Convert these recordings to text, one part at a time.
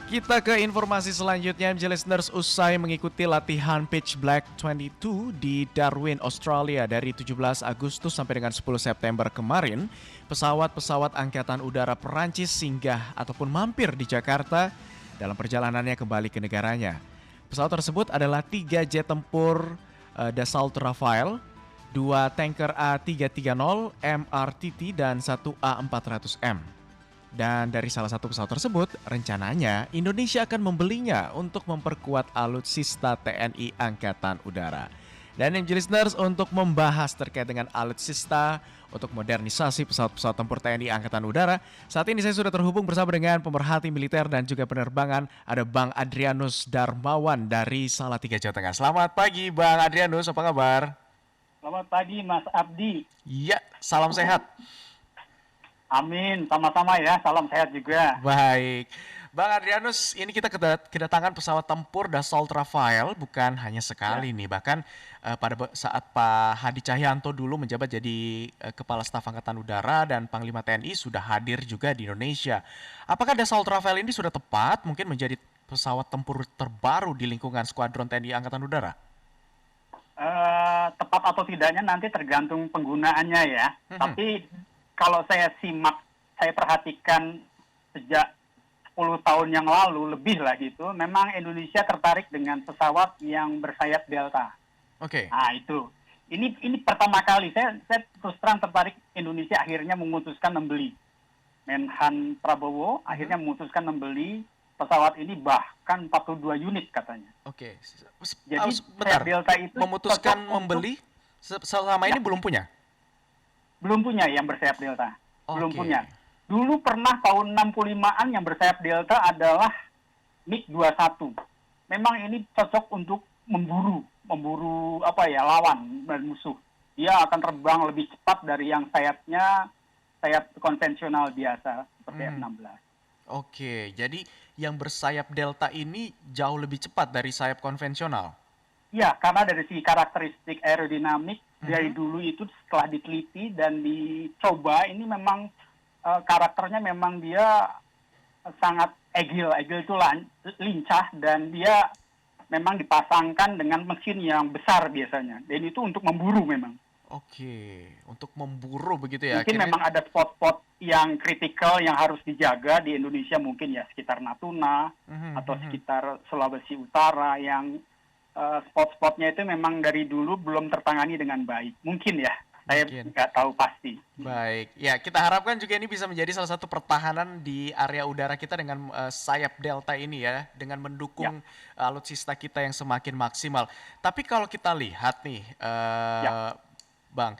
Kita ke informasi selanjutnya, MJ Listeners. Usai mengikuti latihan Pitch Black 22 di Darwin, Australia dari 17 Agustus sampai dengan 10 September kemarin, pesawat-pesawat Angkatan Udara Perancis singgah ataupun mampir di Jakarta dalam perjalanannya kembali ke negaranya. Pesawat tersebut adalah 3 jet tempur Dassault Rafale, 2 tanker A330 MRTT, dan 1 A400M. Dan dari salah satu pesawat tersebut, rencananya Indonesia akan membelinya untuk memperkuat alutsista TNI Angkatan Udara. Dan MJ Listeners, untuk membahas terkait dengan alutsista untuk modernisasi pesawat-pesawat tempur TNI Angkatan Udara, saat ini saya sudah terhubung bersama dengan pemerhati militer dan juga penerbangan, ada Bang Adrianus Darmawan dari Salatiga, Jawa Tengah. Selamat pagi Bang Adrianus, apa kabar? Selamat pagi Mas Abdi. Iya, salam sehat. Amin, sama-sama ya, salam sehat juga. Baik, Bang Adrianus, ini kita kedatangan pesawat tempur Dassault Rafale bukan hanya sekali nih, bahkan pada saat Pak Hadi Cahyanto dulu menjabat jadi Kepala Staf Angkatan Udara dan Panglima TNI sudah hadir juga di Indonesia. Apakah Dassault Rafale ini sudah tepat mungkin menjadi pesawat tempur terbaru di lingkungan Skuadron TNI Angkatan Udara? Tepat atau tidaknya nanti tergantung penggunaannya ya. Tapi kalau saya simak, saya perhatikan sejak 10 tahun yang lalu, lebih lah gitu, memang Indonesia tertarik dengan pesawat yang bersayap Delta. Oke. Nah itu, ini pertama kali saya terus terang tertarik Indonesia akhirnya memutuskan membeli. Menhan Prabowo akhirnya memutuskan membeli pesawat ini, bahkan 42 unit katanya. Oke. Jadi Bentar, sayap Delta itu memutuskan cocok membeli selama ini belum punya? belum punya yang bersayap Delta. Belum Oke. punya. Dulu pernah tahun 65-an yang bersayap Delta adalah MiG-21. Memang ini cocok untuk memburu lawan dan musuh. Dia akan terbang lebih cepat dari yang sayap konvensional biasa seperti F-16. Oke, jadi yang bersayap Delta ini jauh lebih cepat dari sayap konvensional. Ya, karena dari segi karakteristik aerodinamik dari dulu itu setelah diteliti dan dicoba, ini memang karakternya memang dia sangat agile itu lincah, dan dia memang dipasangkan dengan mesin yang besar biasanya. Dan itu untuk memburu memang. Oke, untuk memburu begitu ya. Mungkin memang ada spot-spot yang kritikal yang harus dijaga di Indonesia, mungkin ya sekitar Natuna atau sekitar Sulawesi Utara, yang spot-spotnya itu memang dari dulu belum tertangani dengan baik. Mungkin ya, saya nggak tahu pasti. Baik, ya kita harapkan juga ini bisa menjadi salah satu pertahanan di area udara kita dengan sayap Delta ini ya, dengan mendukung alutsista kita yang semakin maksimal. Tapi kalau kita lihat nih, Bang,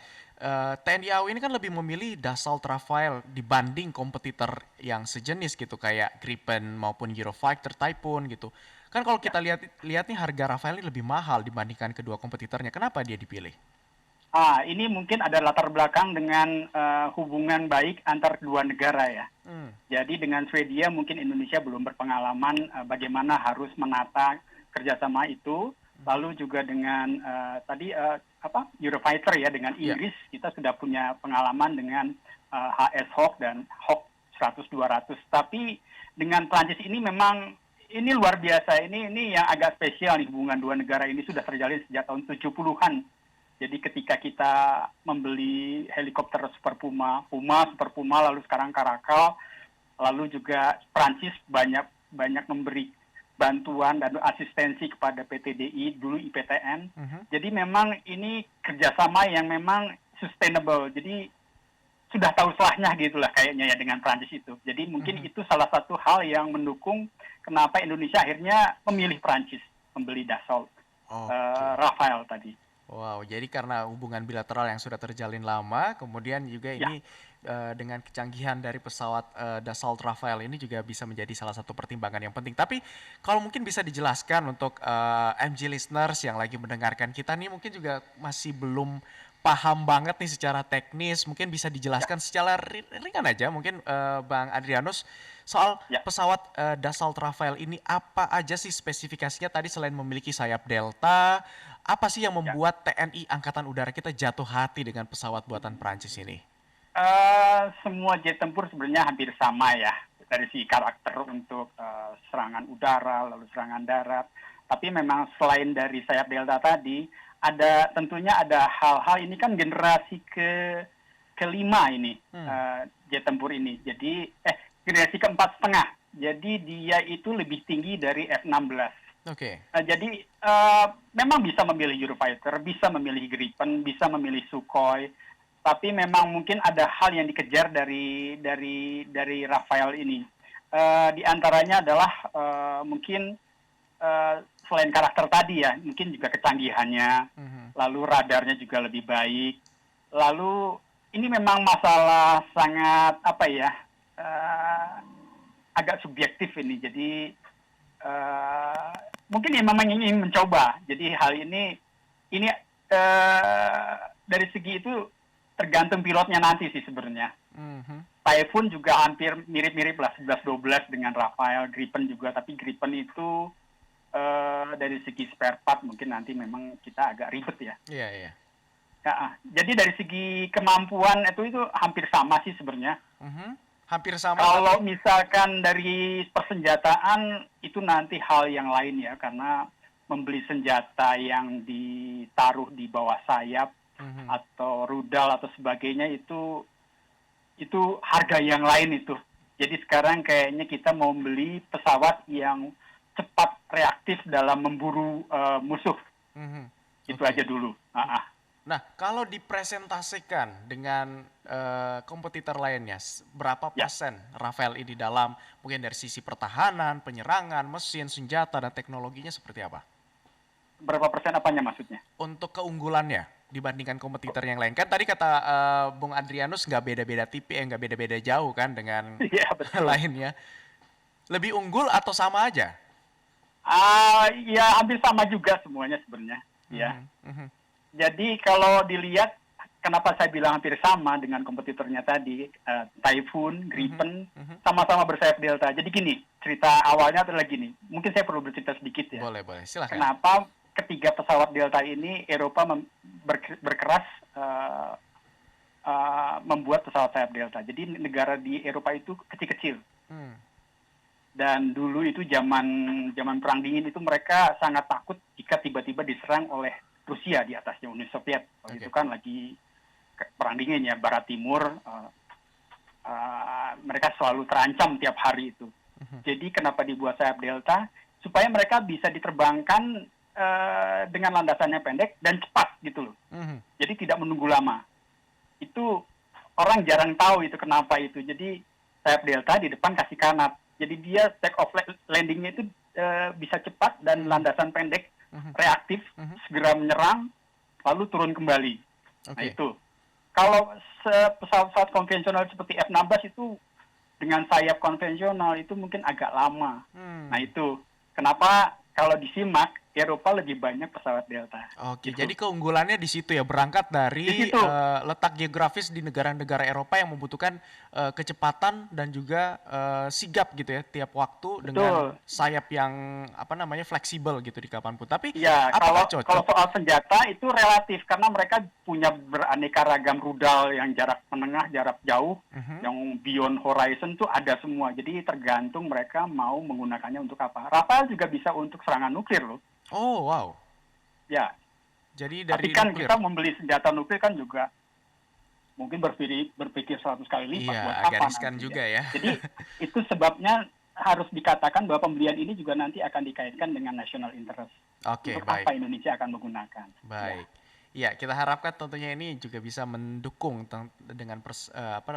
TNI AU ini kan lebih memilih Dassault Rafale dibanding kompetitor yang sejenis gitu, kayak Gripen maupun Eurofighter, Typhoon gitu. Kan kalau kita lihat nih, harga Rafale ini lebih mahal dibandingkan kedua kompetitornya. Kenapa dia dipilih? Ini mungkin ada latar belakang dengan hubungan baik antar dua negara ya. Jadi dengan Swedia mungkin Indonesia belum berpengalaman bagaimana harus menata kerjasama itu. Lalu juga dengan Eurofighter ya, dengan Inggris kita sudah punya pengalaman dengan HS Hawk dan Hawk 100-200. Tapi dengan Prancis ini memang ini luar biasa. Ini yang agak spesial nih, hubungan dua negara ini sudah terjalin sejak tahun 70-an. Jadi ketika kita membeli helikopter Super Puma, Super Puma, lalu sekarang Caracal, lalu juga Prancis banyak memberi bantuan dan asistensi kepada PTDI, dulu IPTN. Jadi memang ini kerjasama yang memang sustainable. Jadi sudah tahu selahnya gitulah kayaknya ya dengan Prancis itu. Jadi mungkin itu salah satu hal yang mendukung kenapa Indonesia akhirnya memilih Prancis membeli Dassault Rafale tadi. Wow, jadi karena hubungan bilateral yang sudah terjalin lama, kemudian juga ini dengan kecanggihan dari pesawat Dassault Rafale ini juga bisa menjadi salah satu pertimbangan yang penting. Tapi kalau mungkin bisa dijelaskan untuk MJ Listeners yang lagi mendengarkan kita nih, mungkin juga masih belum paham banget nih secara teknis, mungkin bisa dijelaskan secara ringan aja mungkin Bang Adrianus soal pesawat Dassault Rafale ini, apa aja sih spesifikasinya tadi selain memiliki sayap Delta, apa sih yang membuat TNI Angkatan Udara kita jatuh hati dengan pesawat buatan Prancis ini? Semua jet tempur sebenarnya hampir sama ya. dari si karakter untuk serangan udara, lalu serangan darat. Tapi memang selain dari sayap Delta tadi, tentunya ada hal-hal, ini kan generasi kelima ini jet tempur ini. Jadi generasi keempat setengah. Jadi dia itu lebih tinggi dari F-16. Oke. Jadi memang bisa memilih Eurofighter, bisa memilih Gripen, bisa memilih Sukhoi, tapi memang mungkin ada hal yang dikejar dari Rafael ini. Di antaranya adalah mungkin selain karakter tadi ya, mungkin juga kecanggihannya, lalu radarnya juga lebih baik. Lalu ini memang masalah sangat agak subjektif ini. Jadi mungkin ya memang ingin mencoba. Jadi hal ini dari segi itu tergantung pilotnya nanti sih sebenarnya. Typhoon juga hampir mirip-mirip lah, 11-12 dengan Rafael. Gripen juga, tapi Gripen itu dari segi spare part mungkin nanti memang kita agak ribet ya. Iya. Ya, jadi dari segi kemampuan itu hampir sama sih sebenarnya. Hampir sama. Kalau misalkan dari persenjataan itu nanti hal yang lain ya, karena membeli senjata yang ditaruh di bawah sayap atau rudal atau sebagainya itu harga yang lain itu. Jadi sekarang kayaknya kita mau beli pesawat yang cepat reaktif dalam memburu musuh. Itu aja dulu. Nah, kalau dipresentasikan dengan kompetitor lainnya, berapa persen Rafael ini dalam mungkin dari sisi pertahanan, penyerangan, mesin, senjata, dan teknologinya seperti apa? Berapa persen apanya maksudnya? Untuk keunggulannya dibandingkan kompetitor yang lain. Kan tadi kata Bung Adrianus nggak beda-beda tipis, nggak beda-beda jauh kan dengan lainnya. Lebih unggul atau sama aja? Ya hampir sama juga semuanya sebenarnya. Ya. Jadi kalau dilihat, kenapa saya bilang hampir sama dengan kompetitornya tadi, Typhoon, Gripen, sama-sama bersayap Delta. Jadi gini, cerita awalnya adalah gini. Mungkin saya perlu bercerita sedikit ya. Boleh, silakan. Kenapa ketiga pesawat Delta ini Eropa berkeras membuat pesawat sayap Delta. Jadi negara di Eropa itu kecil-kecil. Dan dulu itu zaman Perang Dingin itu mereka sangat takut jika tiba-tiba diserang oleh Rusia di atasnya Uni Soviet. Itu kan lagi Perang Dingin ya, Barat Timur. Mereka selalu terancam tiap hari itu. Jadi kenapa dibuat sayap Delta? Supaya mereka bisa diterbangkan dengan landasannya pendek dan cepat gitu loh. Jadi tidak menunggu lama. Itu orang jarang tahu itu kenapa itu. Jadi sayap Delta di depan kasih kanat. Jadi dia take off landingnya itu bisa cepat dan landasan pendek, reaktif, segera menyerang, lalu turun kembali. Nah itu. Kalau pesawat konvensional seperti F-16 itu dengan sayap konvensional itu mungkin agak lama. Nah itu. Kenapa kalau disimak Eropa lebih banyak pesawat Delta. Oke, jadi keunggulannya di situ ya, berangkat dari letak geografis di negara-negara Eropa yang membutuhkan kecepatan dan juga sigap gitu ya tiap waktu dengan sayap yang fleksibel gitu di kapanpun. Tapi ya, kalau soal senjata itu relatif karena mereka punya beraneka ragam rudal yang jarak menengah, jarak jauh, yang beyond horizon tuh ada semua. Jadi tergantung mereka mau menggunakannya untuk apa. Rafael juga bisa untuk serangan nuklir loh. Oh, wow. Ya. Jadi dari tapi kan nuklir. Kita membeli senjata nuklir kan juga mungkin berpikir 100 kali lipat buat apa agak riskan juga ya. Jadi itu sebabnya harus dikatakan bahwa pembelian ini juga nanti akan dikaitkan dengan national interest. Oke, untuk baik. apa Indonesia akan menggunakan. Baik. Ya, kita harapkan tentunya ini juga bisa mendukung dengan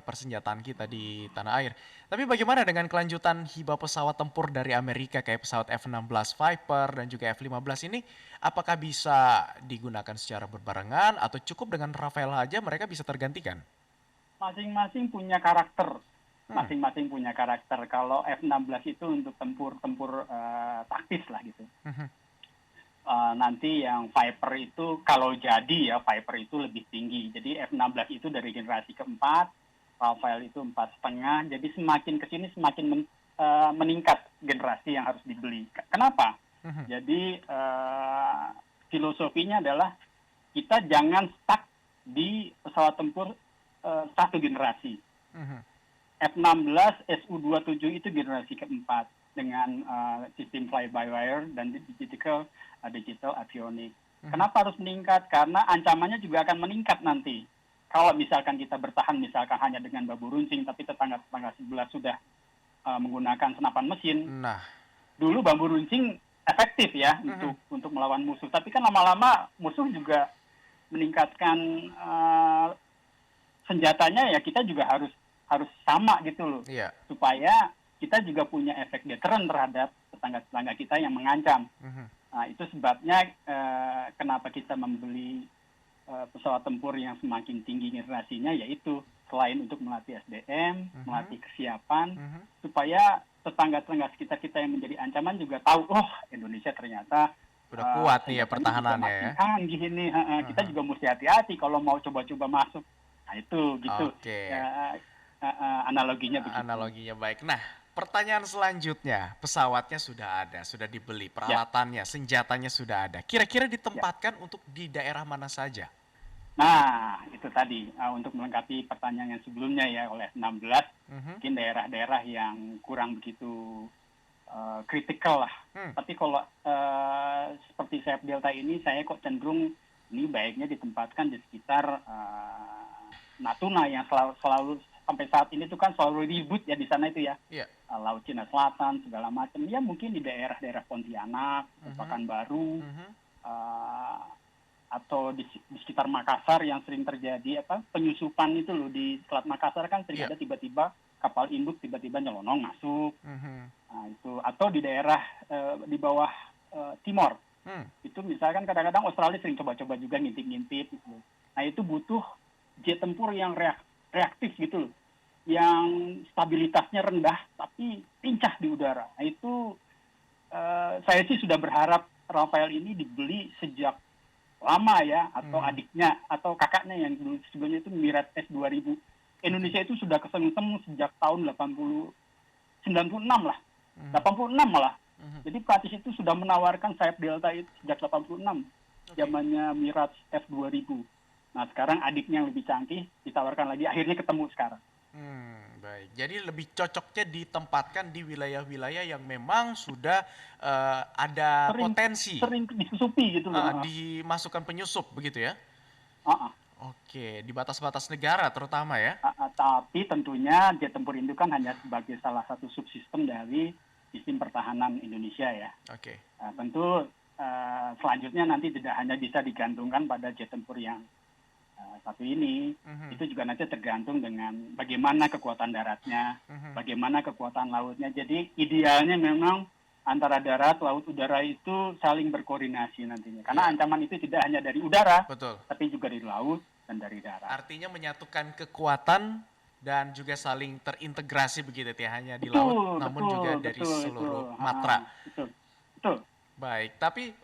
persenjataan kita di tanah air. Tapi bagaimana dengan kelanjutan hibah pesawat tempur dari Amerika kayak pesawat F-16 Viper dan juga F-15 ini? Apakah bisa digunakan secara berbarengan atau cukup dengan Rafael aja mereka bisa tergantikan? Masing-masing punya karakter. Masing-masing punya karakter. Kalau F-16 itu untuk tempur taktis lah gitu. Nanti yang Viper itu kalau jadi ya Viper itu lebih tinggi. Jadi F-16 itu dari generasi keempat, Rafael itu 4,5. Jadi semakin kesini semakin meningkat generasi yang harus dibeli. Kenapa? Jadi filosofinya adalah kita jangan stuck di pesawat tempur satu generasi. F-16 Su-27 itu generasi keempat dengan sistem fly-by-wire dan digital avionics. Kenapa harus meningkat? Karena ancamannya juga akan meningkat nanti. Kalau misalkan kita bertahan misalkan hanya dengan bambu runcing, tapi tetangga-tetangga sebelah sudah menggunakan senapan mesin. Nah, Dulu bambu runcing efektif ya untuk melawan musuh, tapi kan lama-lama musuh juga meningkatkan senjatanya, ya kita juga harus sama gitu loh, iya. supaya kita juga punya efek deterrent terhadap tetangga-tetangga kita yang mengancam. Nah, itu sebabnya kenapa kita membeli pesawat tempur yang semakin tinggi generasinya, yaitu selain untuk melatih SDM, melatih kesiapan, supaya tetangga-tetangga sekitar kita yang menjadi ancaman juga tahu, oh Indonesia ternyata Udah kuat nih ya senjatanya juga pertahanannya makin ya. canggih ini. Kita juga mesti hati-hati kalau mau coba-coba masuk. Nah itu gitu. Oke. Ya, analoginya begitu. Analoginya baik. Nah, pertanyaan selanjutnya, pesawatnya sudah ada, sudah dibeli, peralatannya, senjatanya sudah ada. Kira-kira ditempatkan untuk di daerah mana saja? Nah, itu tadi untuk melengkapi pertanyaan yang sebelumnya ya, oleh 16, mungkin daerah-daerah yang kurang begitu kritikal lah. Tapi kalau seperti sayap Delta ini, saya kok cenderung ini baiknya ditempatkan di sekitar Natuna yang selalu sampai saat ini tuh kan selalu ribut ya di sana itu ya. Iya. Laut Cina Selatan segala macam. Ya mungkin di daerah-daerah Pontianak, Pekanbaru, atau di sekitar Makassar yang sering terjadi penyusupan itu loh, di Selat Makassar kan sering ada tiba-tiba kapal induk tiba-tiba nyelonong masuk. Nah, itu atau di daerah di bawah Timor. Itu misalkan kadang-kadang Australia sering coba-coba juga ngintip-ngintip gitu. Nah, itu butuh jet tempur yang reaktif gitu loh. Yang stabilitasnya rendah tapi pincah di udara. Nah, itu saya sih sudah berharap Rafael ini dibeli sejak lama ya, atau adiknya atau kakaknya yang dulu sebelumnya itu Mirat S2000. Indonesia itu sudah kesengsem sejak tahun 96 lah. 86 malah. Jadi Prancis itu sudah menawarkan sayap Delta itu sejak 86. Zamannya Mirat F2000. Nah, sekarang adiknya yang lebih canggih ditawarkan lagi, akhirnya ketemu sekarang. Baik. Jadi lebih cocoknya ditempatkan di wilayah-wilayah yang memang sudah ada potensi. Sering disusupi gitu loh. Dimasukkan penyusup begitu ya? Uh-uh. Oke, di batas-batas negara terutama ya? Tapi tentunya jet tempur itu kan hanya sebagai salah satu subsistem dari sistem pertahanan Indonesia ya. Oke. Tentu selanjutnya nanti tidak hanya bisa digantungkan pada jet tempur yang satu ini, itu juga nanti tergantung dengan bagaimana kekuatan daratnya, bagaimana kekuatan lautnya. Jadi idealnya memang antara darat, laut, udara itu saling berkoordinasi nantinya. Karena ancaman itu tidak hanya dari udara, tapi juga dari laut dan dari darat. Artinya menyatukan kekuatan dan juga saling terintegrasi begitu, tidak hanya di laut, namun juga dari seluruh matra. Betul. Baik, tapi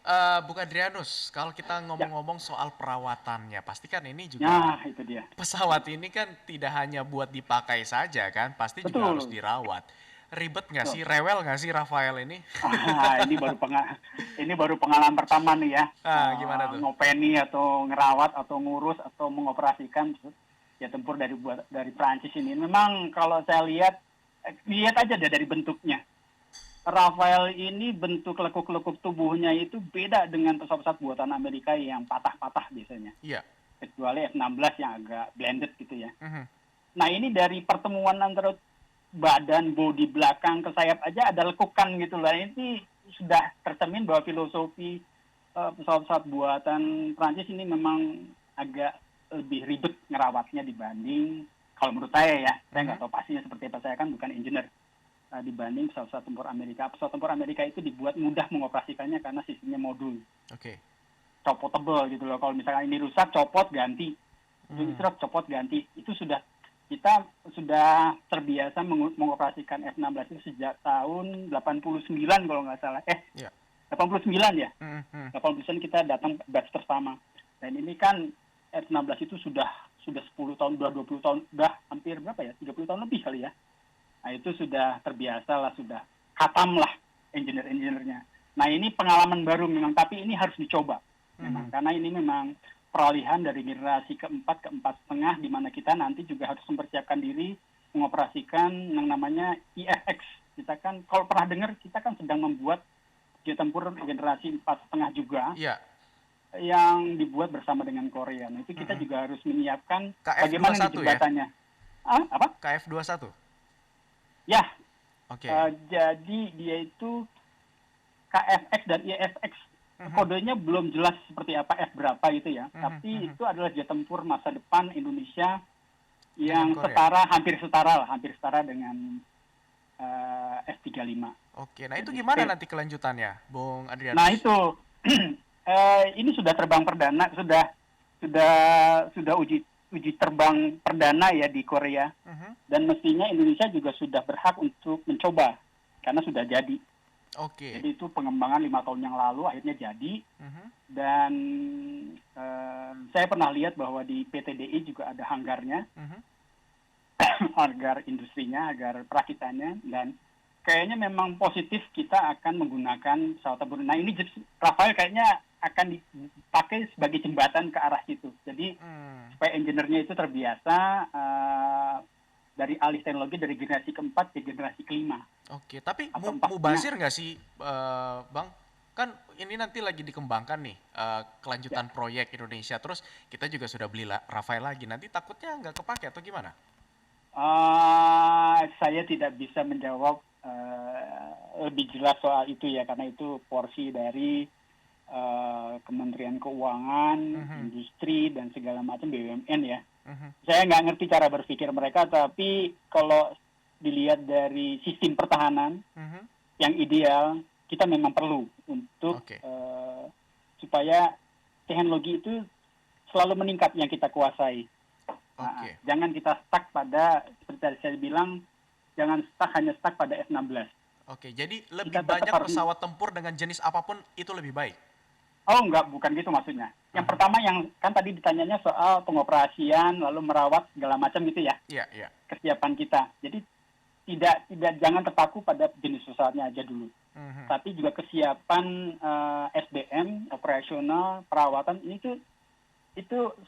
Bung Adrianus, kalau kita ngomong-ngomong soal perawatannya, pastikan ini juga itu dia. Pesawat ini kan tidak hanya buat dipakai saja kan, pasti juga harus dirawat. Ribet nggak sih, rewel nggak sih Rafael ini? Ini baru pengalaman pertama nih ya. Gimana tuh? Ngopeni atau ngerawat atau ngurus atau mengoperasikan jet tempur dari Prancis ini. Memang kalau saya lihat aja deh dari bentuknya. Rafael ini bentuk lekuk-lekuk tubuhnya itu beda dengan pesawat-pesawat buatan Amerika yang patah-patah biasanya. Iya. Kecuali F-16 yang agak blended gitu ya. Nah, ini dari pertemuan antara badan, bodi belakang ke sayap aja ada lekukan gitu lah. Ini sudah tercermin bahwa filosofi pesawat-pesawat buatan Prancis ini memang agak lebih ribet ngerawatnya dibanding, kalau menurut saya ya, saya nggak tahu pastinya seperti apa, saya kan bukan engineer, dibanding pesawat tempur Amerika. Pesawat tempur Amerika itu dibuat mudah mengoperasikannya karena sistemnya modul. Copotable gitu loh. Kalau misalkan ini rusak, copot ganti. Ini copot ganti. Itu kita sudah terbiasa mengoperasikan F-16 itu sejak tahun 89 kalau nggak salah. 89 ya. 89 kita datang batch pertama. Dan ini kan F-16 itu sudah 10 tahun, 20 tahun, udah hampir berapa ya? 30 tahun lebih kali ya. Nah, itu sudah terbiasa lah, sudah khatam lah engineer-engineernya. Nah, ini pengalaman baru memang, tapi ini harus dicoba. Memang, karena ini memang peralihan dari generasi keempat ke 4,5, di mana kita nanti juga harus mempersiapkan diri mengoperasikan yang namanya IFX. Kita kan kalau pernah dengar, kita kan sedang membuat jet tempur generasi 4,5 juga Iya. yang dibuat bersama dengan Korea. Nah, itu kita juga harus menyiapkan bagaimana nih KF-21 ya? jembatannya. Apa? KF-21. Ya, Oke. jadi dia itu KFX dan IFX. Kodenya belum jelas seperti apa, F berapa gitu ya. Tapi itu adalah jet tempur masa depan Indonesia Dengan yang Korea. hampir setara dengan F-35. Oke, nah itu Jadi gimana nanti kelanjutannya, Bung nah Adrianus? itu ini sudah terbang perdana, sudah uji terbang perdana ya di Korea, Mhm. dan mestinya Indonesia juga sudah berhak untuk mencoba karena sudah jadi. Oke. Jadi itu pengembangan 5 tahun yang lalu akhirnya jadi, Mhm. dan saya pernah lihat bahwa di PTDI juga ada hanggarnya, Mhm. harga industrinya, harga perakitannya, dan kayaknya memang positif kita akan menggunakan pesawat tempur. Nah ini Rafael kayaknya akan dipakai sebagai jembatan ke arah situ. Jadi Hmm. supaya engineer-nya itu terbiasa dari alih teknologi dari generasi keempat ke generasi kelima Oke, tapi atau empatnya. mubazir nggak sih, Bang? Kan ini nanti lagi dikembangkan nih, Ya, kelanjutan proyek Indonesia. Terus kita juga sudah beli Rafael lagi. Nanti takutnya nggak kepake atau gimana? saya tidak bisa menjawab lebih jelas soal itu ya, karena itu porsi dari Kementerian Keuangan, Mhm. Industri, dan segala macam BUMN ya. Mhm. Saya nggak ngerti cara berpikir mereka, tapi kalau dilihat dari sistem pertahanan Mhm. yang ideal, kita memang perlu untuk Oke. supaya teknologi itu selalu meningkat yang kita kuasai. Nah, Oke. jangan kita stuck pada, seperti tadi saya bilang, jangan hanya stuck pada F-16. Oke, jadi lebih Kita tetap banyak harus. pesawat tempur dengan jenis apapun itu lebih baik. Oh enggak, bukan gitu maksudnya. Yang Aha. pertama yang kan tadi ditanyanya soal pengoperasian, lalu merawat segala macam gitu ya, Iya, iya. kesiapan kita. Jadi tidak jangan terpaku pada jenis pesawatnya aja dulu. Mhm. Tapi juga kesiapan SDM, operasional, perawatan, itu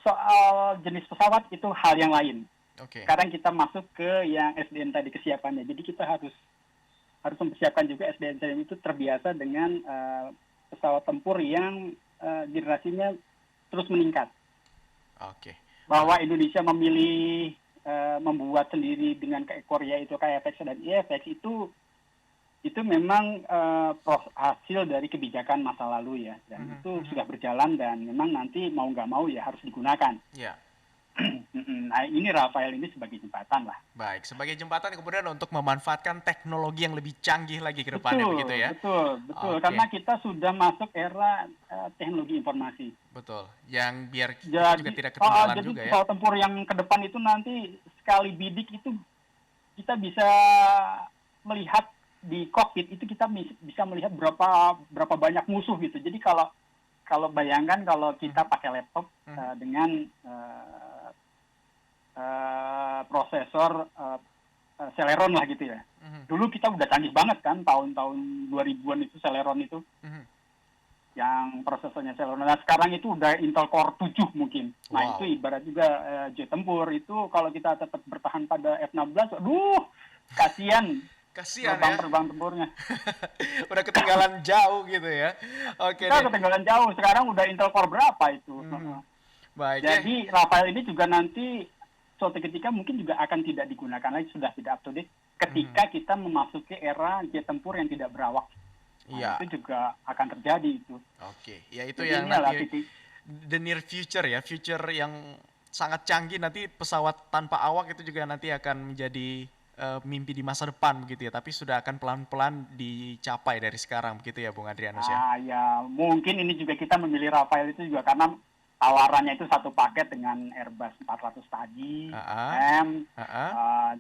soal jenis pesawat itu hal yang lain. Oke. Sekarang kita masuk ke yang SDM tadi, kesiapannya. Jadi kita harus mempersiapkan juga SDM itu terbiasa dengan pesawat tempur yang generasinya terus meningkat. Oke. Bahwa Wah, Indonesia memilih membuat sendiri dengan Korea itu KFX dan IFX itu memang hasil dari kebijakan masa lalu ya, dan mhm, itu mhm. sudah berjalan dan memang nanti mau nggak mau ya harus digunakan. Iya. Nah ini Rafael ini sebagai jembatan lah. Baik, sebagai jembatan kemudian untuk memanfaatkan teknologi yang lebih canggih lagi ke depannya begitu Betul, ya. betul, betul. Karena Oke, kita sudah masuk era teknologi informasi. betul. Yang biar kita juga Jadi, tidak ketinggalan jadi juga ya. pesawat tempur yang ke depan itu nanti sekali bidik itu kita bisa melihat di kokpit itu, kita bisa melihat berapa banyak musuh gitu. Jadi kalau kalau bayangkan kalau kita Mhm, pakai laptop mhm, dengan prosesor Celeron lah gitu ya. mhm, Dulu kita udah canggih banget kan, tahun-tahun 2000-an itu Celeron itu, mhm. yang prosesornya Celeron. Nah sekarang itu udah Intel Core 7 mungkin. Nah itu Wow, ibarat juga jet tempur itu kalau kita tetap bertahan pada F-16, aduh kasihan kasihan ya. terbang-terbang tempurnya. Udah ketinggalan jauh gitu ya. Oke Kita deh. ketinggalan jauh, sekarang udah Intel Core berapa itu. Mhm. Baik ya. Jadi Rafael ini juga nanti suatu ketika mungkin juga akan tidak digunakan lagi, sudah tidak up to date Mhm. ketika kita memasuki era jet tempur yang tidak berawak. Nah Iya. itu juga akan terjadi itu. Oke, ya itu Jadi yang ini adalah nanti titik. the near future ya, future yang sangat canggih nanti pesawat tanpa awak itu juga nanti akan menjadi mimpi di masa depan begitu ya, tapi sudah akan pelan-pelan dicapai dari sekarang begitu ya Bung Adrianus ya. Ya mungkin ini juga kita memilih Rafael itu juga karena tawarannya itu satu paket dengan Airbus 400 tadi, Heeh, M. heeh.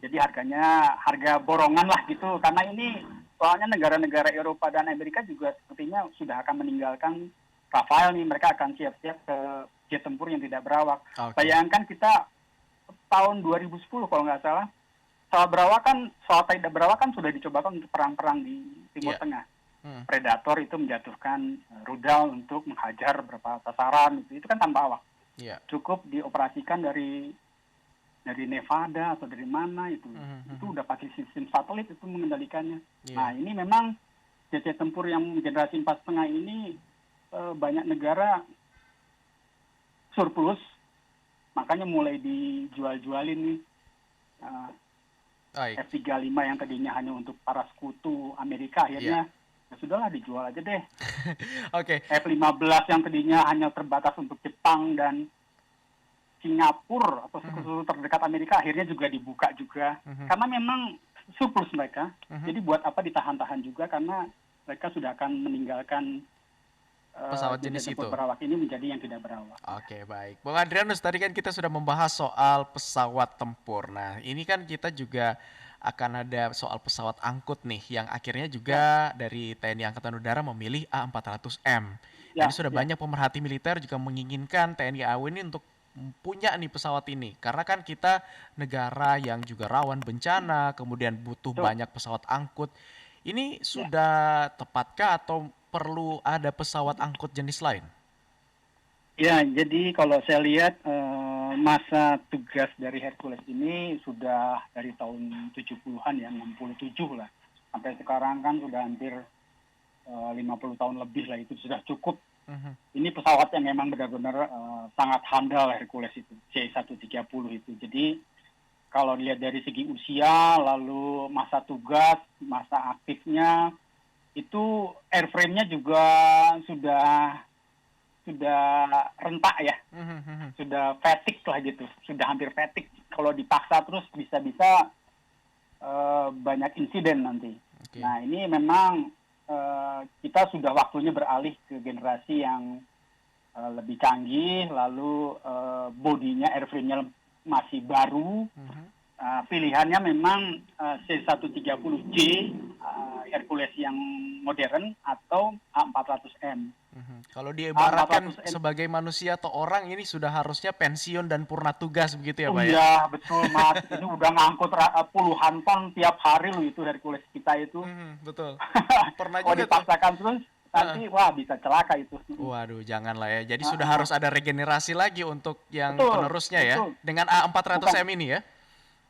Jadi harga borongan lah gitu. Karena ini soalnya negara-negara Eropa dan Amerika juga sepertinya sudah akan meninggalkan Rafael nih. Mereka akan siap-siap ke jet tempur yang tidak berawak. Oke. Bayangkan kita tahun 2010 kalau nggak salah, pesawat tidak berawak kan sudah dicobakan untuk perang-perang di Timur Iya. Tengah. Hmm. Predator itu menjatuhkan rudal untuk menghajar beberapa sasaran, itu kan tanpa awak. Iya. Cukup dioperasikan dari dari Nevada atau dari mana itu udah pakai sistem satelit itu mengendalikannya. Nah ini memang JT tempur yang generasi 4,5 ini banyak negara surplus, makanya mulai dijual-jualin nih. F-35 yang tadinya hanya untuk para sekutu Amerika akhirnya ya sudahlah dijual aja deh. Oke. F-15 yang tadinya hanya terbatas untuk Jepang dan Singapura atau sekutu terdekat Amerika akhirnya juga dibuka juga. Karena memang surplus mereka. Jadi buat apa ditahan-tahan juga karena mereka sudah akan meninggalkan pesawat jenis itu berawak ini menjadi yang tidak berawak. Oke, baik. Bung Adrianus, tadi kan kita sudah membahas soal pesawat tempur. Nah, ini kan kita juga akan ada soal pesawat angkut nih, yang akhirnya juga dari TNI Angkatan Udara memilih A400M. Jadi sudah banyak pemerhati militer juga menginginkan TNI AU ini untuk punya nih pesawat ini. Karena kan kita negara yang juga rawan bencana, kemudian butuh banyak pesawat angkut. Ini sudah tepatkah atau perlu ada pesawat angkut jenis lain? Ya, jadi kalau saya lihat masa tugas dari Hercules ini sudah dari tahun 70-an ya, 67 lah. Sampai sekarang kan sudah hampir 50 tahun lebih lah, itu sudah cukup. Ini pesawat yang memang benar-benar sangat handal Hercules itu, C-130 itu. Jadi kalau dilihat dari segi usia, lalu masa tugas, masa aktifnya, itu airframe-nya juga sudah rentak ya, sudah fatigue lah gitu, sudah hampir fatigue. Kalau dipaksa terus bisa-bisa banyak insiden nanti. Nah ini memang kita sudah waktunya beralih ke generasi yang lebih canggih, lalu bodinya, airframe-nya masih baru. Pilihannya memang C-130J Hercules yang modern atau A400M. Kalau diibaratkan sebagai manusia atau orang ini sudah harusnya pensiun dan purna tugas begitu ya Pak ya? Iya betul Mas, ini udah ngangkut puluhan ton tiap hari loh itu Hercules kita itu. Betul. Pernah kalau juga dipaksakan terus nanti wah bisa celaka itu. Waduh janganlah ya, jadi sudah harus ada regenerasi lagi untuk yang penerusnya ya, dengan A400M ini ya?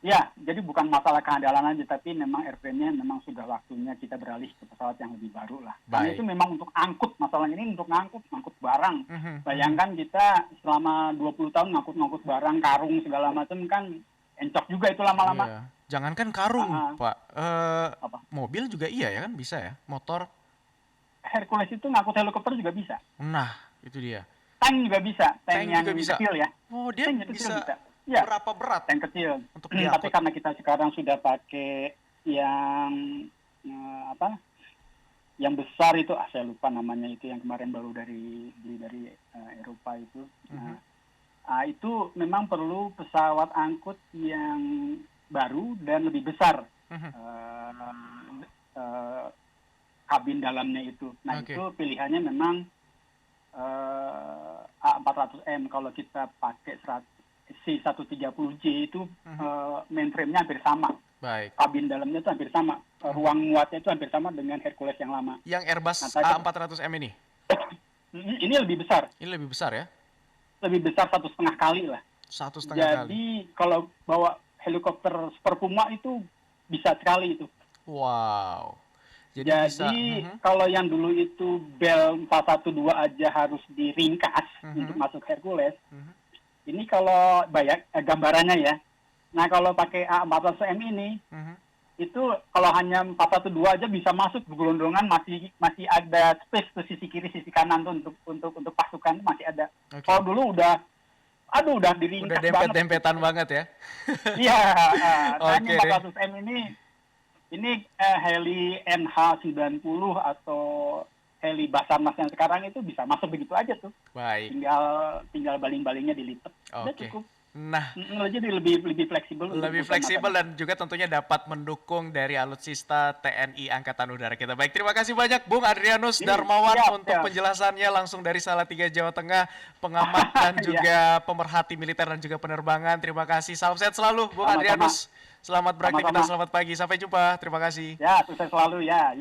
Ya, jadi bukan masalah kehandalan aja, tapi memang airframe-nya memang sudah waktunya kita beralih ke pesawat yang lebih baru lah. Karena itu memang untuk angkut, masalahnya ini untuk ngangkut barang. Bayangkan kita selama 20 tahun ngangkut barang, karung segala macam kan encok juga itu lama-lama. Iya. Jangankan karung, Pak. Mobil juga iya ya kan, bisa ya? Motor. Hercules itu ngangkut helikopter juga bisa. Nah, itu dia. Tank juga bisa, tank yang juga bisa. kecil ya. Oh, dia bisa. Ya, berapa berat? Yang kecil. Untuk tapi karena kita sekarang sudah pakai yang yang besar itu, saya lupa namanya itu, yang kemarin baru beli dari Eropa itu. Itu memang perlu pesawat angkut yang baru dan lebih besar kabin dalamnya itu. Nah itu pilihannya memang A400M. Kalau kita pakai C-130J itu mainframe-nya hampir sama. Baik. Kabin dalamnya itu hampir sama. Ruang muatnya itu hampir sama dengan Hercules yang lama. Yang Airbus A400M ini? Ini lebih besar. Ini lebih besar ya? Lebih besar 1,5 kali lah. 1,5 kali. Jadi kalau bawa helikopter Super Puma itu bisa sekali itu. Wow. Jadi kalau yang dulu itu Bell 412 aja harus diringkas untuk masuk Hercules. Ini kalau gambarannya ya. Nah kalau pakai A400M ini, itu kalau hanya 412 aja bisa masuk gelondongan, masih ada space tuh sisi kiri sisi kanan tuh untuk pasukan masih ada. Kalau dulu udah diringkas udah dempet-dempetan banget ya. Iya. Hanya 400M ini heli NH90 atau heli Basarnas yang sekarang itu bisa masuk begitu aja tuh. Baik. Tinggal baling-balingnya dilipat. Udah cukup. Nah, jadi lebih fleksibel. Lebih fleksibel dan juga tentunya dapat mendukung dari alutsista TNI Angkatan Udara kita. Baik, terima kasih banyak Bung Adrianus Darmawan untuk penjelasannya langsung dari Salatiga, Jawa Tengah, pengamat dan juga pemerhati militer dan juga penerbangan. Terima kasih. Salam sehat selalu Bung Adrianus. Selamat beraktivitas, selamat pagi. Sampai jumpa. Terima kasih. Ya, sukses selalu ya.